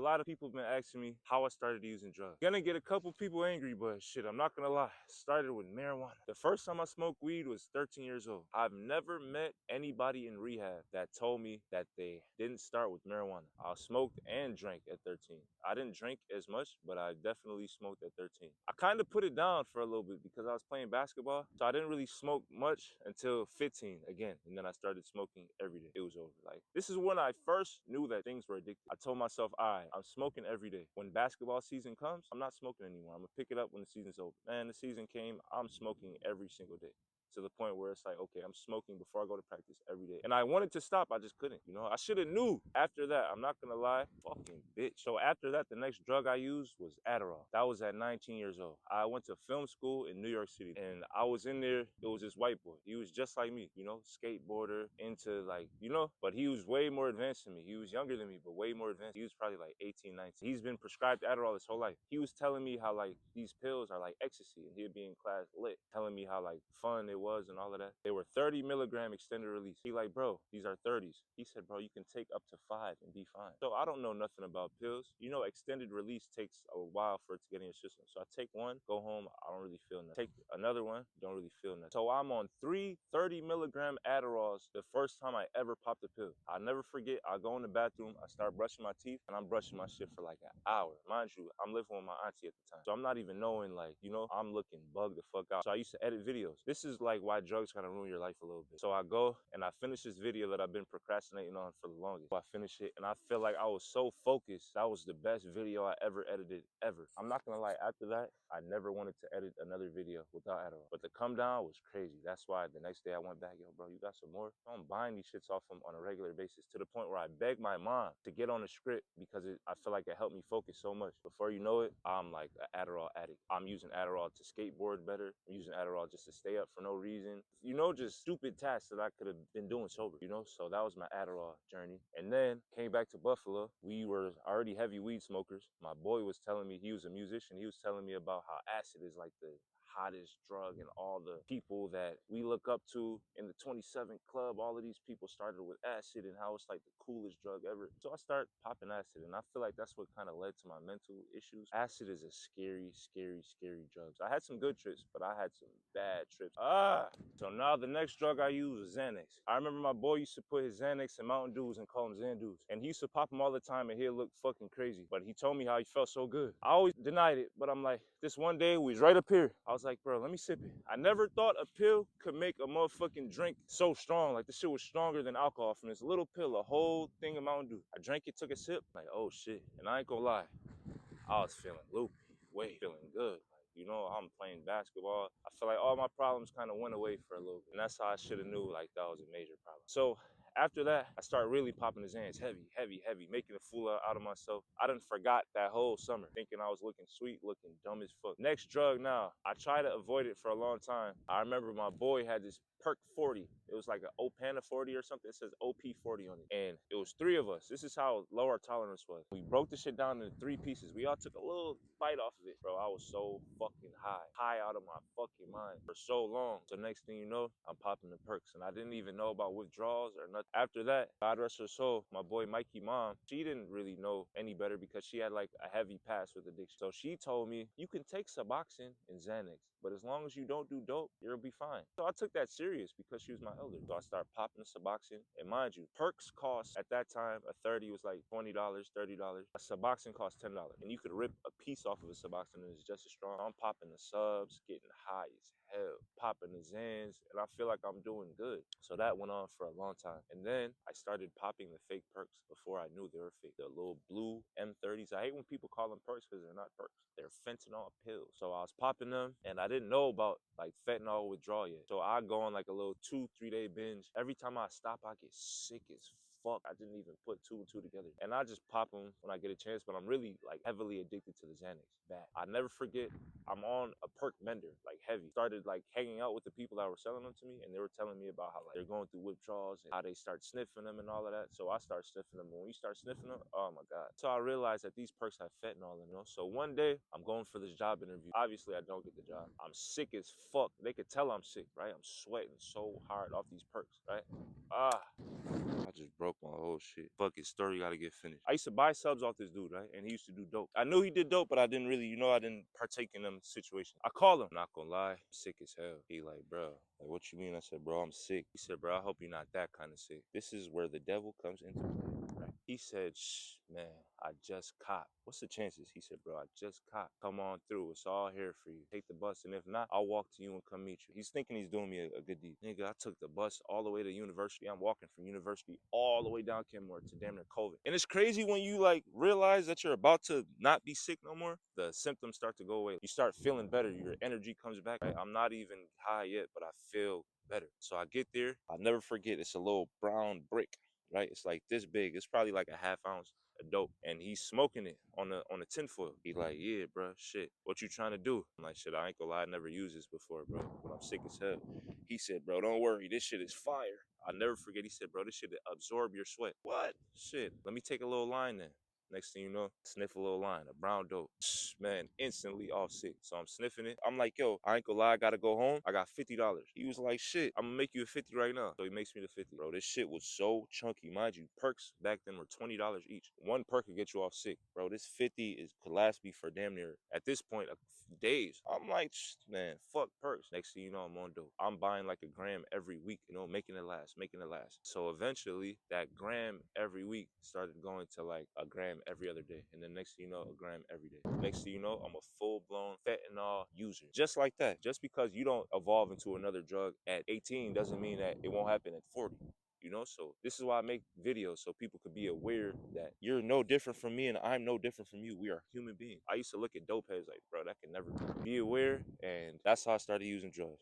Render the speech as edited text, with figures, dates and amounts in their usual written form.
lot of people have been asking me how I started using drugs. Gonna get a couple people angry, but shit, I'm not gonna lie. Started with marijuana. The first time I smoked weed was 13 years old. I've never met anybody in rehab that told me that they didn't start with marijuana. I smoked and drank at 13. I didn't drink as much, but I definitely smoked at 13. I kind of put it down for a little bit because I was playing basketball, so I didn't really smoke much until 15 again, and then I started smoking every day. It was over. Like, this is when I first knew that things were addictive. I told myself, all right, I'm smoking every day. When basketball season comes, I'm not smoking anymore. I'm gonna pick it up when the season's over. Man, the season came, I'm smoking every single day, to the point where it's like, okay, I'm smoking before I go to practice every day. And I wanted to stop, I just couldn't, you know? I should have knew. After that, I'm not gonna lie, fucking bitch. So after that, the next drug I used was Adderall. That was at 19 years old. I went to film school in New York City, and I was in there, it was this white boy. He was just like me, you know, skateboarder, into like, you know, but he was way more advanced than me. He was younger than me, but way more advanced. He was probably like 18, 19. He's been prescribed Adderall his whole life. He was telling me how like these pills are like ecstasy, and he'd be in class lit, telling me how like fun it was and all of that. They were 30 milligram extended release. He like, bro, these are 30s. He said, bro, you can take up to 5 and be fine. So I don't know nothing about pills. You know, extended release takes a while for it to get in your system. So I take one, go home, I don't really feel nothing. Take another one, don't really feel nothing. So I'm on 3 30 milligram Adderalls the first time I ever popped a pill. I'll never forget, I go in the bathroom, I start brushing my teeth, and I'm brushing my shit for like an hour. Mind you, I'm living with my auntie at the time. So I'm not even knowing, like, you know, I'm looking bugged the fuck out. So I used to edit videos. This is like why drugs kind of ruin your life a little bit. So I go and I finish this video that I've been procrastinating on for the longest. So I finish it and I feel like I was so focused. That was the best video I ever edited, ever. I'm not gonna lie, after that, I never wanted to edit another video without Adderall. But the come down was crazy. That's why the next day I went back, yo, bro, you got some more? I'm buying these shits off them on a regular basis, to the point where I begged my mom to get on the script because I feel like it helped me focus so much. Before you know it, I'm like an Adderall addict. I'm using Adderall to skateboard better. I'm using Adderall just to stay up for no reason. You know, just stupid tasks that I could have been doing sober, you know? So that was my Adderall journey. And then came back to Buffalo. We were already heavy weed smokers. My boy was telling me, he was a musician, he was telling me about how acid is like the hottest drug, and all the people that we look up to in the 27 Club, all of these people started with acid and how it's like the coolest drug ever. So I started popping acid, and I feel like that's what kind of led to my mental issues. Acid is a scary, scary, scary drug. So I had some good trips, but I had some bad trips. So now the next drug I used was Xanax. I remember my boy used to put his Xanax in Mountain Dews and call them Xandu's, and he used to pop them all the time and he'd look fucking crazy, but he told me how he felt so good. I always denied it, but I'm like, this one day we was right up here. I was like, bro, let me sip it. I never thought a pill could make a motherfucking drink so strong. Like, this shit was stronger than alcohol. From this little pill, a whole thing of Mountain Dew. I drank it, took a sip, like, oh shit. And I ain't gonna lie, I was feeling loopy, feeling good. Like, you know, I'm playing basketball. I feel like all my problems kind of went away for a little bit. And that's how I should have knew, like, that was a major problem. So after that, I started really popping the Xans heavy, heavy, heavy, making a fool out of myself. I done forgot that whole summer, thinking I was looking sweet, looking dumb as fuck. Next drug now, I tried to avoid it for a long time. I remember my boy had this Perk 40. It was like an Opana 40 or something. It says OP 40 on it. And it was 3 of us. This is how low our tolerance was. We broke the shit down into 3 pieces. We all took a little bite off of it. Bro, I was so fucking high out of my fucking mind for so long. So next thing you know, I'm popping the perks. And I didn't even know about withdrawals or nothing. After that, God rest her soul, my boy Mikey mom, she didn't really know any better because she had like a heavy past with addiction. So she told me, you can take Suboxone and Xanax, but as long as you don't do dope, you'll be fine. So I took that serious because she was my elder. So I started popping the Suboxone. And mind you, perks cost at that time, a 30 was like $20, $30. A Suboxone cost $10. And you could rip a piece off of a Suboxone and it's just as strong. I'm popping the subs, getting high as hell, popping the Xans, and I feel like I'm doing good. So that went on for a long time. And then I started popping the fake perks before I knew they were fake. The little blue M30s. I hate when people call them perks because they're not perks. They're fentanyl pills. So I was popping them and I didn't know about like fentanyl withdrawal yet. So I go on like a little 2-3 day binge. Every time I stop, I get sick as fuck. I didn't even put 2 and 2 together. And I just pop them when I get a chance, but I'm really like heavily addicted to the Xanax. Bad. I never forget, I'm on a perk bender, like heavy. Started like hanging out with the people that were selling them to me, and they were telling me about how like they're going through withdrawals and how they start sniffing them and all of that. So I start sniffing them. When you start sniffing them, oh my God. So I realized that these perks have fentanyl in them. You know? So one day I'm going for this job interview. Obviously I don't get the job. I'm sick as fuck. They could tell I'm sick, right? I'm sweating so hard off these perks, right? I just broke my whole shit. Fuck it, story gotta get finished. I used to buy subs off this dude, right? And he used to do dope. I knew he did dope, but I didn't really, I didn't partake in them situations. I call him, not gonna lie, I'm sick as hell. He like, bro, like, what you mean? I said, bro, I'm sick. He said, bro, I hope you're not that kind of sick. This is where the devil comes into play, right? He said, shh, man, I just caught. What's the chances? He said, bro, I just caught. Come on through. It's all here for you. Take the bus, and if not, I'll walk to you and come meet you. He's thinking he's doing me a good deed. Nigga, I took the bus all the way to university. I'm walking from university all the way down Kenmore to damn near COVID. And it's crazy when you like realize that you're about to not be sick no more. The symptoms start to go away. You start feeling better. Your energy comes back. Right? I'm not even high yet, but I feel better. So I get there. I'll never forget. It's a little brown brick, right? It's like this big. It's probably like a half ounce of dope, and he's smoking it on the tinfoil. He like, yeah, bro, shit, what you trying to do? I'm like, shit, I ain't gonna lie, I never used this before, bro, but I'm sick as hell. He said, bro, don't worry, this shit is fire. I'll never forget. He said, bro, this shit absorb your sweat. What? Shit, let me take a little line then. Next thing you know, sniff a little line, a brown dope. Man, instantly off sick. So I'm sniffing it. I'm like, yo, I ain't gonna lie, I gotta go home. I got $50. He was like, shit, I'm gonna make you a 50 right now. So he makes me the 50. Bro, this shit was so chunky. Mind you, perks back then were $20 each. One perk could get you off sick. Bro, this 50 could last me for damn near, at this point, days. I'm like, man, fuck perks. Next thing you know, I'm on dope. I'm buying like a gram every week, making it last, making it last. So eventually, that gram every week started going to like a gram every other day. And then next thing you know, a gram every day. Next thing you know, I'm a full-blown fentanyl user. Just like that. Just because you don't evolve into another drug at 18 doesn't mean that it won't happen at 40. So this is why I make videos, so people could be aware that you're no different from me and I'm no different from you. We are human beings. I used to look at dope heads like, bro, that can never be aware, and that's how I started using drugs.